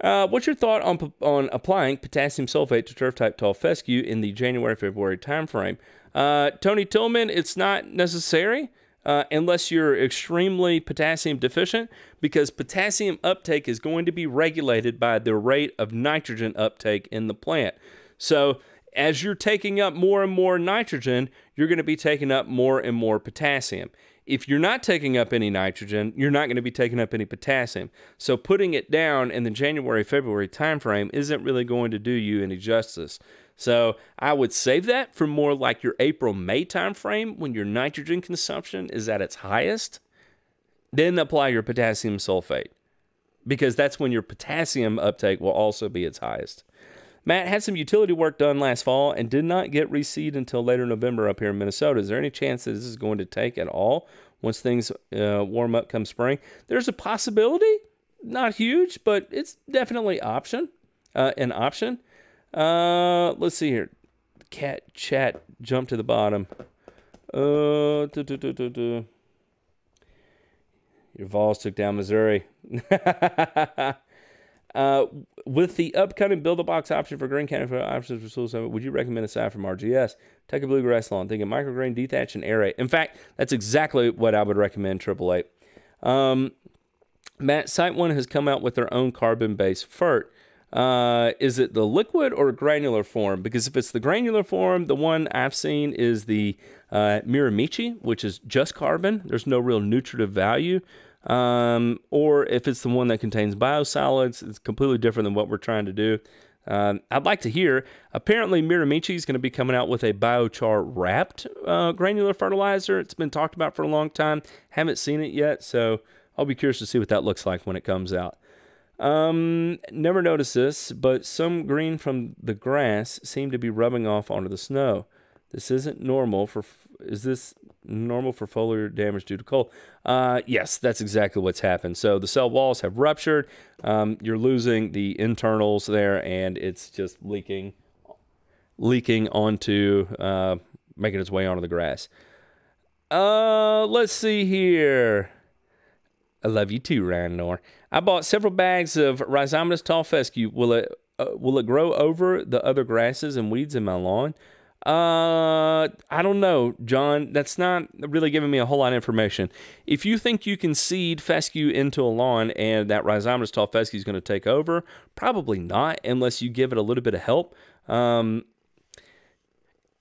What's your thought on applying potassium sulfate to turf-type tall fescue in the January-February time frame? Tony Tillman, it's not necessary unless you're extremely potassium deficient, because potassium uptake is going to be regulated by the rate of nitrogen uptake in the plant. So as you're taking up more and more nitrogen, you're going to be taking up more and more potassium. If you're not taking up any nitrogen, you're not going to be taking up any potassium. So putting it down in the January-February time frame isn't really going to do you any justice. So I would save that for more like your April-May time frame when your nitrogen consumption is at its highest. Then apply your potassium sulfate, because that's when your potassium uptake will also be its highest. Matt, had some utility work done last fall and did not get reseed until later November up here in Minnesota. Is there any chance that this is going to take at all once things warm up come spring? There's a possibility, not huge, but it's definitely an option. Let's see here. Cat chat jumped to the bottom. Your Vols took down Missouri. With the upcoming build-a-box option for Green County for options for Soil Summit, would you recommend aside from RGS? Take a bluegrass lawn, thinking micrograin, dethatch, and aerate. In fact, that's exactly what I would recommend, 888. Matt, Site One has come out with their own carbon-based fert. Is it the liquid or granular form? Because if it's the granular form, the one I've seen is the Miramichi, which is just carbon. There's no real nutritive value. Or if it's the one that contains biosolids, it's completely different than what we're trying to do. I'd like to hear, apparently Miramichi is going to be coming out with a biochar wrapped granular fertilizer. It's been talked about for a long time. Haven't seen it yet, so I'll be curious to see what that looks like when it comes out. Never noticed this, but some green from the grass seem to be rubbing off onto the snow. This isn't normal for, is this normal for foliar damage due to cold? Yes, that's exactly what's happened. So the cell walls have ruptured. You're losing the internals there, and it's just leaking onto, making its way onto the grass. Let's see here. I love you too, Ryan Nor. I bought several bags of rhizomatous tall fescue. Will it grow over the other grasses and weeds in my lawn? I don't know, John. That's not really giving me a whole lot of information. If you think you can seed fescue into a lawn and that rhizomatous tall fescue is going to take over, probably not, unless you give it a little bit of help. You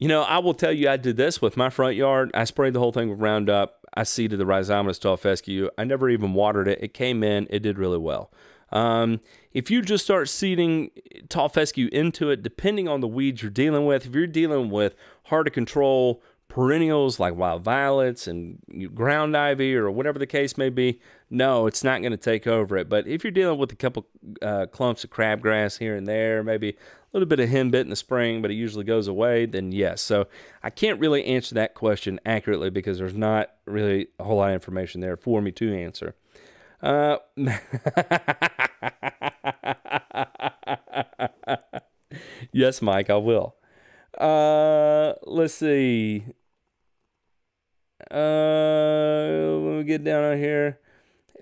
know, I will tell you, I did this with my front yard. I sprayed the whole thing with Roundup. I seeded the rhizomatous tall fescue. I never even watered it. It came in. It did really well. If you just start seeding tall fescue into it, depending on the weeds you're dealing with, if you're dealing with hard to control perennials like wild violets and ground ivy or whatever the case may be, no, it's not going to take over it. But if you're dealing with a couple clumps of crabgrass here and there, maybe a little bit of henbit in the spring, but it usually goes away, then yes. So I can't really answer that question accurately because there's not really a whole lot of information there for me to answer. Yes, Mike, I will. Let's see. Let me get down on here.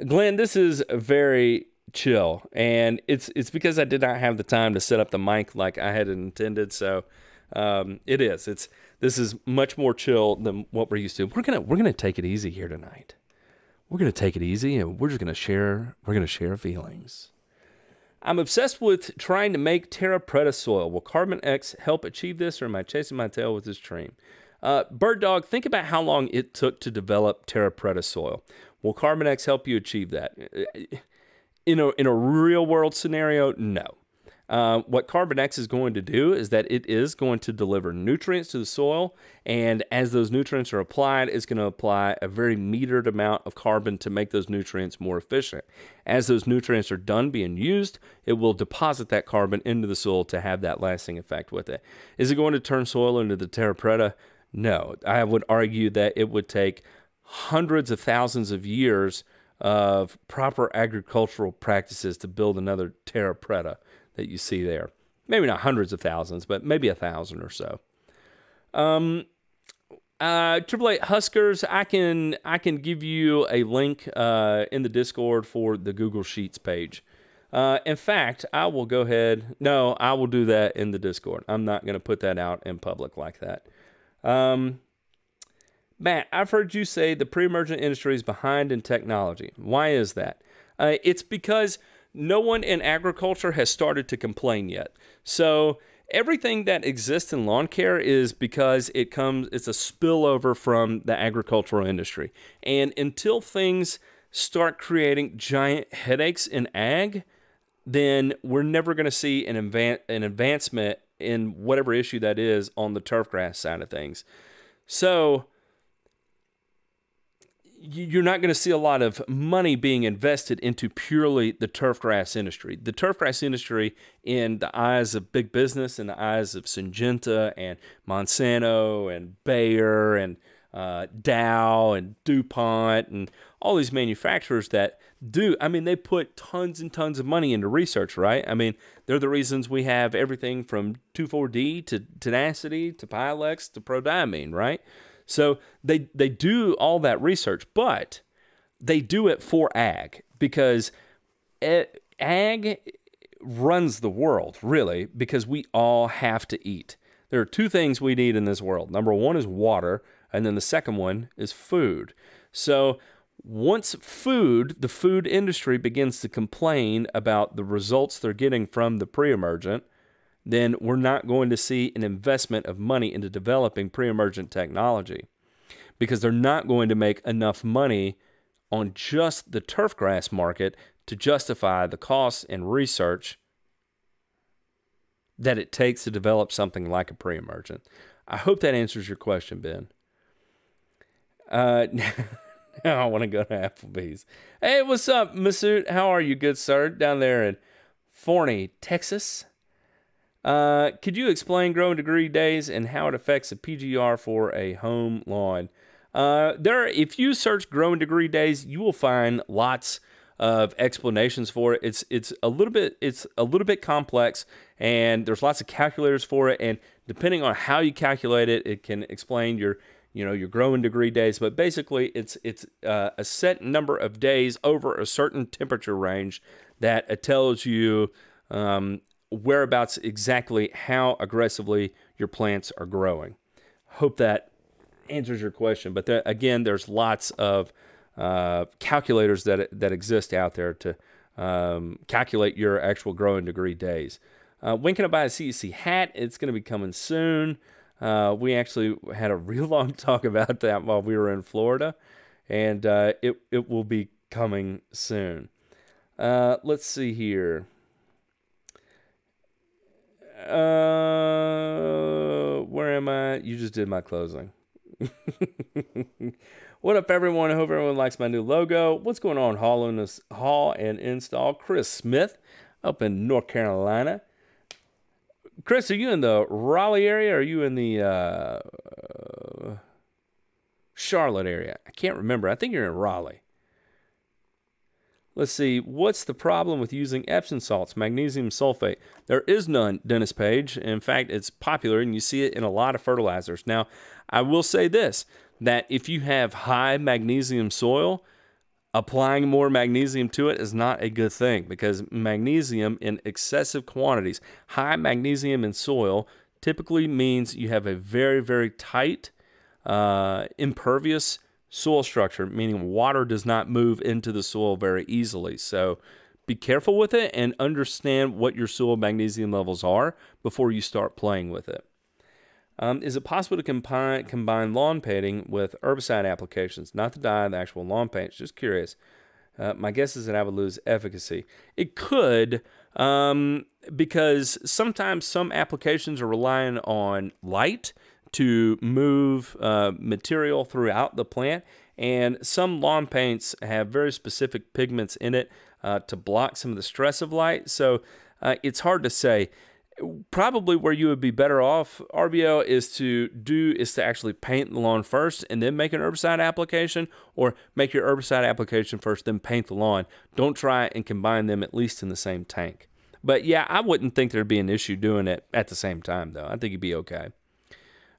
Glenn, this is very chill, and it's because I did not have the time to set up the mic like I had intended. So this is much more chill than what we're used to. We're gonna take it easy here tonight. We're gonna take it easy, and we're gonna share feelings. I'm obsessed with trying to make Terra Preta soil. Will Carbon X help achieve this, or am I chasing my tail with this dream? Bird Dog, think about how long it took to develop Terra Preta soil. Will Carbon X help you achieve that? In a real world scenario, no. What Carbon X is going to do is that it is going to deliver nutrients to the soil, and as those nutrients are applied, it's going to apply a very metered amount of carbon to make those nutrients more efficient. As those nutrients are done being used, it will deposit that carbon into the soil to have that lasting effect with it. Is it going to turn soil into the Terra Preta? No, I would argue that it would take hundreds of thousands of years of proper agricultural practices to build another terra preta that you see there. Maybe not hundreds of thousands, but maybe 1,000 or so. AAA Huskers, I can give you a link in the Discord for the Google Sheets page. In fact, I will go ahead. No, I will do that in the Discord. I'm not going to put that out in public like that. Matt, I've heard you say the pre-emergent industry is behind in technology. Why is that? It's because no one in agriculture has started to complain yet. So everything that exists in lawn care is because it's a spillover from the agricultural industry. And until things start creating giant headaches in ag, then we're never going to see an advancement in whatever issue that is on the turfgrass side of things. So you're not going to see a lot of money being invested into purely the turfgrass industry. The turfgrass industry, in the eyes of big business, in the eyes of Syngenta and Monsanto and Bayer and Dow and DuPont and all these manufacturers that do, I mean, they put tons and tons of money into research, right? I mean, they're the reasons we have everything from 2,4-D to tenacity to Pilex to prodiamine, right? So they do all that research, but they do it for ag because ag runs the world, really, because we all have to eat. There are two things we need in this world. Number one is water, and then the second one is food. So once the food industry begins to complain about the results they're getting from the pre-emergent, then we're not going to see an investment of money into developing pre-emergent technology because they're not going to make enough money on just the turfgrass market to justify the costs and research that it takes to develop something like a pre-emergent. I hope that answers your question, Ben. Now I want to go to Applebee's. Hey, what's up, Masood? How are you, good sir? Down there in Forney, Texas. Could you explain growing degree days and how it affects the PGR for a home lawn? If you search growing degree days, you will find lots of explanations for it. It's a little bit complex, and there's lots of calculators for it. And depending on how you calculate it, it can explain your growing degree days. But basically, it's a set number of days over a certain temperature range that tells you whereabouts exactly how aggressively your plants are growing. Hope that answers your question. But again, there's lots of calculators that exist out there to calculate your actual growing degree days. When can I buy a CEC hat? It's going to be coming soon. We actually had a real long talk about that while we were in Florida, and it will be coming soon. Let's see here. Where am I? You just did my closing. What up, everyone? I hope everyone likes my new logo. What's going on, haul and install? Chris Smith up in North Carolina. Chris, are you in the Raleigh area or are you in the Charlotte area? I can't remember. I think you're in Raleigh. Let's see. What's the problem with using Epsom salts, magnesium sulfate? There is none, Dennis Page. In fact, it's popular and you see it in a lot of fertilizers. Now, I will say this, that if you have high magnesium soil, applying more magnesium to it is not a good thing because magnesium in excessive quantities, high magnesium in soil, typically means you have a very, very tight, impervious soil structure, meaning water does not move into the soil very easily. So be careful with it and understand what your soil magnesium levels are before you start playing with it. Is it possible to combine lawn painting with herbicide applications? Not to dye the actual lawn paint, just curious. My guess is that I would lose efficacy. It could, because sometimes some applications are relying on light to move material throughout the plant, and some lawn paints have very specific pigments in it to block some of the stress of light. So it's hard to say. Probably where you would be better off, RBO, is to actually paint the lawn first and then make an herbicide application, or make your herbicide application first, then paint the lawn. Don't try and combine them at least in the same tank. But yeah, I wouldn't think there'd be an issue doing it at the same time, though. I think you'd be okay.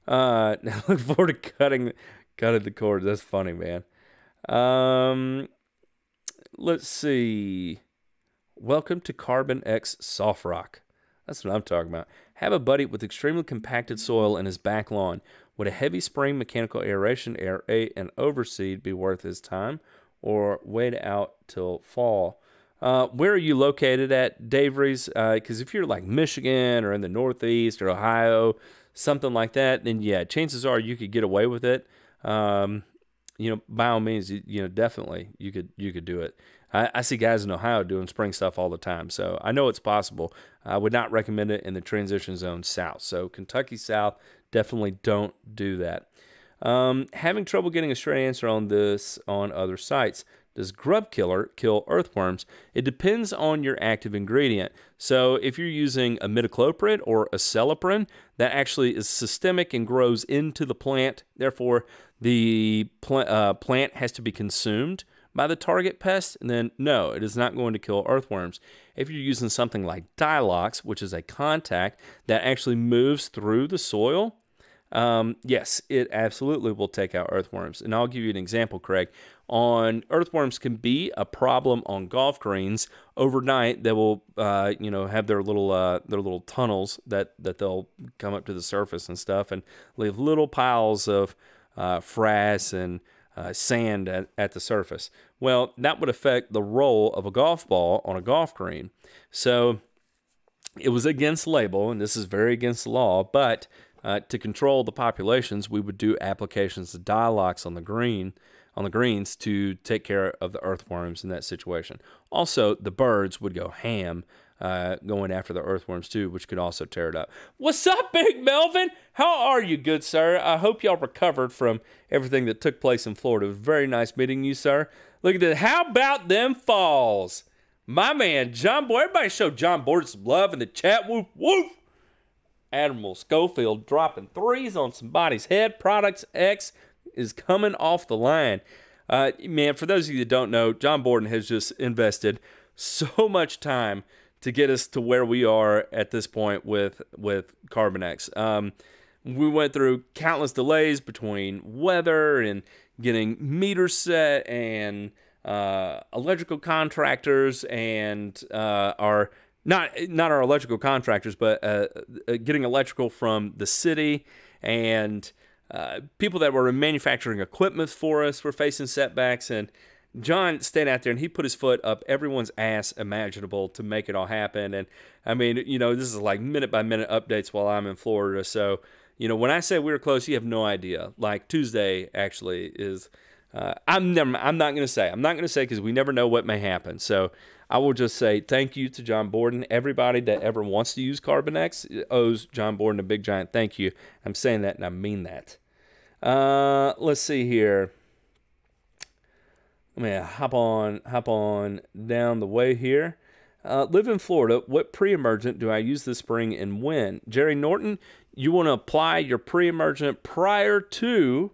Now look forward to cutting the cord. That's funny, man. Let's see. Welcome to Carbon X Soft Rock. That's what I'm talking about. Have a buddy with extremely compacted soil in his back lawn. Would a heavy spring mechanical aeration, aerate, and overseed be worth his time, or wait out till fall? Where are you located at, Dave Rees? Because if you're like Michigan or in the Northeast or Ohio, something like that, then yeah, chances are you could get away with it. You know, by all means, you know, definitely you could do it. I see guys in Ohio doing spring stuff all the time, so I know it's possible. I would not recommend it in the transition zone south. So Kentucky South, definitely don't do that. Having trouble getting a straight answer on this on other sites. Does Grub Killer kill earthworms? It depends on your active ingredient. So if you're using a imidacloprid or a acelepryn, that actually is systemic and grows into the plant. Therefore, the plant has to be consumed by the target pest, and then no, it is not going to kill earthworms. If you're using something like Dilox, which is a contact that actually moves through the soil, yes, it absolutely will take out earthworms. And I'll give you an example, Craig. Earthworms can be a problem on golf greens overnight. They will, you know, have their little tunnels that they'll come up to the surface and stuff, and leave little piles of frass and sand at the surface. Well, that would affect the roll of a golf ball on a golf green. So it was against label, and this is very against the law, but to control the populations, we would do applications of Dilox on the greens to take care of the earthworms in that situation. Also, the birds would go ham going after the earthworms too, which could also tear it up. What's up, Big Melvin? How are you, good sir? I hope y'all recovered from everything that took place in Florida. It was very nice meeting you, sir. Look at this. How about them falls? My man, John Boy. Everybody show John Board some love in the chat. Woof, woof. Admiral Schofield dropping threes on somebody's head. Products X is coming off the line. Man, for those of you that don't know, John Borden has just invested so much time to get us to where we are at this point with Carbon X. We went through countless delays between weather and getting meters set and electrical contractors and our not our electrical contractors, but getting electrical from the city, and people that were manufacturing equipment for us were facing setbacks. And John stayed out there and he put his foot up everyone's ass imaginable to make it all happen. And I mean, you know, this is like minute by minute updates while I'm in Florida. So, you know, when I say we were close, you have no idea. Like Tuesday actually is, I'm not going to say because we never know what may happen. So I will just say thank you to John Borden. Everybody that ever wants to use Carbon X owes John Borden a big giant thank you. I'm saying that and I mean that. Let's see here. Let me hop on down the way here. Live in Florida. What pre-emergent do I use this spring and when? Jerry Norton, you want to apply your pre-emergent prior to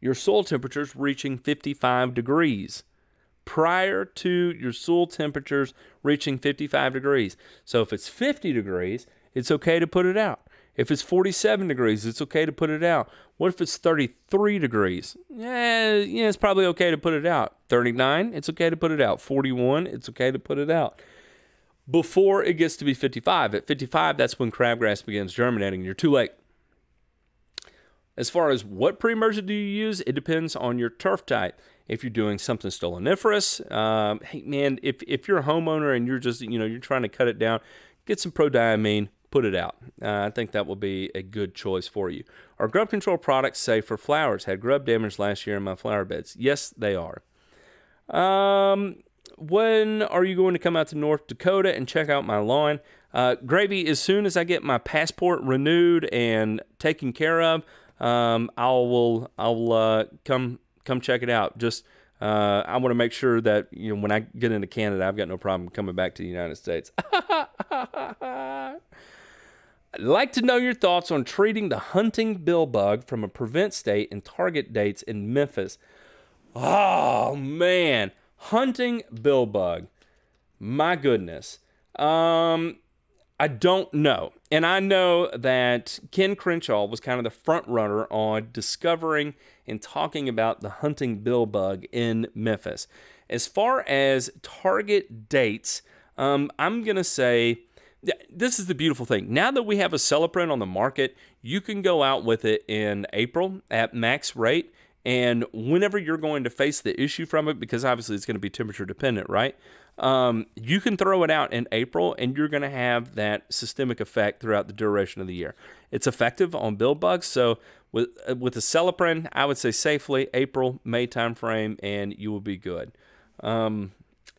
your soil temperatures reaching 55 degrees. Prior to your soil temperatures reaching 55 degrees. So if it's 50 degrees, it's okay to put it out. If it's 47 degrees, it's okay to put it out. What if it's 33 degrees? Yeah, it's probably okay to put it out. 39, it's okay to put it out. 41, it's okay to put it out. Before it gets to be 55. At 55, that's when crabgrass begins germinating. You're too late. As far as what pre-emergent do you use, it depends on your turf type. If you're doing something stoloniferous, hey man, if you're a homeowner and you're just, you're trying to cut it down, get some prodiamine, put it out. I think that will be a good choice for you. Are grub control products safe for flowers? Had grub damage last year in my flower beds. Yes, they are. When are you going to come out to North Dakota and check out my lawn? Gravy, as soon as I get my passport renewed and taken care of, I'll come check it out. Just I want to make sure that when I get into Canada, I've got no problem coming back to the United States. I'd like to know your thoughts on treating the hunting billbug from a prevent state and target dates in Memphis. Oh, man. Hunting billbug. My goodness. I don't know. And I know that Ken Crenshaw was kind of the front runner on discovering and talking about the hunting billbug in Memphis. As far as target dates, I'm going to say, this is the beautiful thing. Now that we have a Celeprint on the market, you can go out with it in April at max rate. And whenever you're going to face the issue from it, because obviously it's going to be temperature dependent, right? You can throw it out in April and you're going to have that systemic effect throughout the duration of the year. It's effective on bill bugs. So with the Celeprint, I would say safely April, May timeframe, and you will be good. Yeah,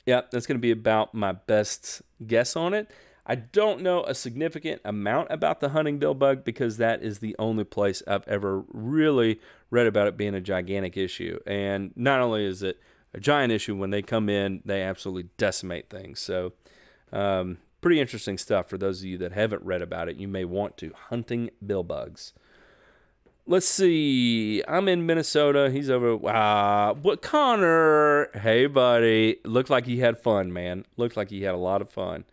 that's going to be about my best guess on it. I don't know a significant amount about the hunting billbug because that is the only place I've ever really read about it being a gigantic issue. And not only is it a giant issue, when they come in, they absolutely decimate things. So pretty interesting stuff for those of you that haven't read about it. You may want to. Hunting billbugs. Let's see. I'm in Minnesota. He's over. What, Connor? Hey, buddy. Looked like he had fun, man. Looked like he had a lot of fun.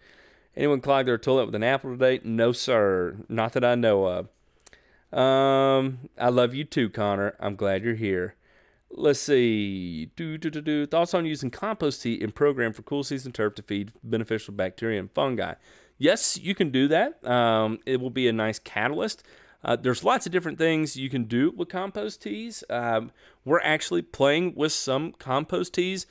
Anyone clogged their toilet with an apple today? No, sir. Not that I know of. I love you too, Connor. I'm glad you're here. Let's see. Thoughts on using compost tea in program for cool season turf to feed beneficial bacteria and fungi. Yes, you can do that. It will be a nice catalyst. There's lots of different things you can do with compost teas. We're actually playing with some compost teas.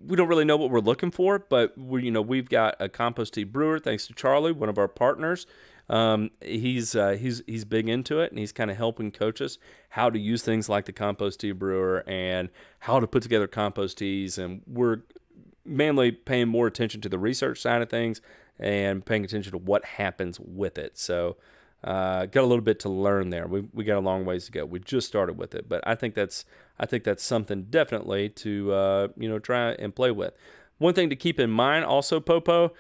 We don't really know what we're looking for, but we've got a compost tea brewer, thanks to Charlie, one of our partners. He's big into it, and he's kind of helping coach us how to use things like the compost tea brewer and how to put together compost teas. And we're mainly paying more attention to the research side of things and paying attention to what happens with it. So got a little bit to learn there. We got a long ways to go. We just started with it, but I think that's something definitely to try and play with. One thing to keep in mind also, Popo,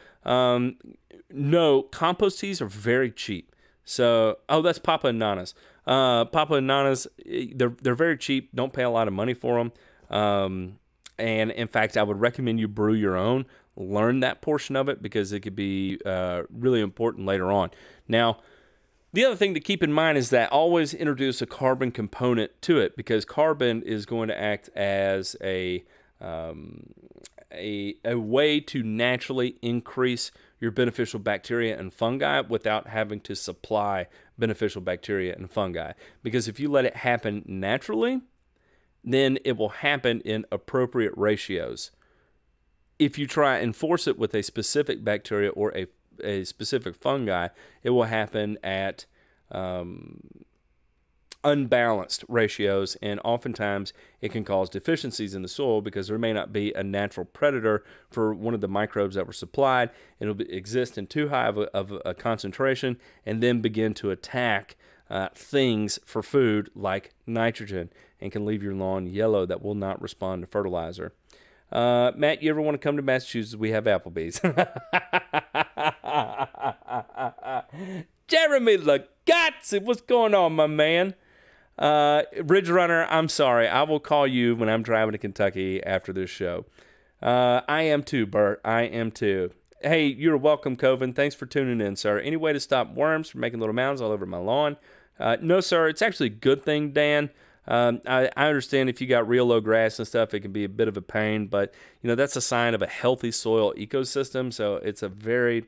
no, compost teas are very cheap. So, that's Papa and Nana's. Papa and Nana's, they're very cheap. Don't pay a lot of money for them. And in fact, I would recommend you brew your own. Learn that portion of it because it could be really important later on. Now, the other thing to keep in mind is that always introduce a carbon component to it, because carbon is going to act as a way to naturally increase your beneficial bacteria and fungi without having to supply beneficial bacteria and fungi. Because if you let it happen naturally, then it will happen in appropriate ratios. If you try and force it with a specific bacteria or a specific fungi, it will happen at unbalanced ratios, and oftentimes it can cause deficiencies in the soil because there may not be a natural predator for one of the microbes that were supplied. It'll exist in too high of a concentration and then begin to attack things for food like nitrogen and can leave your lawn yellow that will not respond to fertilizer. Matt, you ever want to come to Massachusetts? We have Applebee's. Jeremy Lagazzi, what's going on, my man? Ridge Runner, I'm sorry. I will call you when I'm driving to Kentucky after this show. I am too, Bert. I am too. Hey, you're welcome, Coven. Thanks for tuning in, sir. Any way to stop worms from making little mounds all over my lawn? No, sir. It's actually a good thing, Dan. I understand if you got real low grass and stuff, it can be a bit of a pain, but that's a sign of a healthy soil ecosystem. So it's a very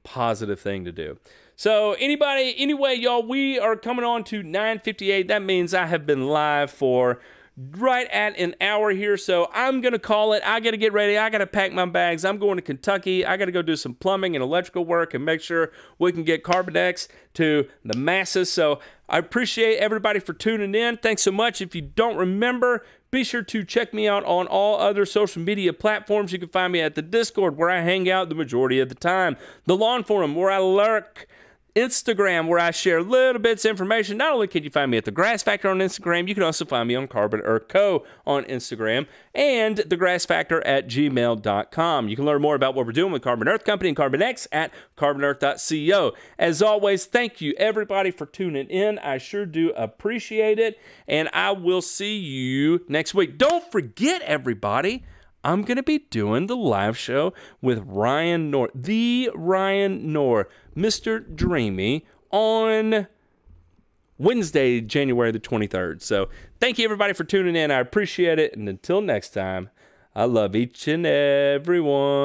positive thing to do. So anyway, y'all, we are coming on to 9:58. That means I have been live for right at an hour here. So I'm going to call it. I got to get ready. I got to pack my bags. I'm going to Kentucky. I got to go do some plumbing and electrical work and make sure we can get Carbonex to the masses. So I appreciate everybody for tuning in. Thanks so much. If you don't remember, be sure to check me out on all other social media platforms. You can find me at the Discord, where I hang out the majority of the time, the Lawn Forum, where I lurk, Instagram, where I share little bits of information. Not only can you find me at The Grass Factor on Instagram, you can also find me on Carbon Earth Co. on Instagram and thegrassfactor@gmail.com. You can learn more about what we're doing with Carbon Earth Company and Carbon X at carbonearth.co. As always, thank you everybody for tuning in. I sure do appreciate it, and I will see you next week. Don't forget, everybody, I'm going to be doing the live show with Ryan Knorr, the Ryan Knorr, Mr. Dreamy, on Wednesday, January the 23rd. So thank you, everybody, for tuning in. I appreciate it. And until next time, I love each and every one.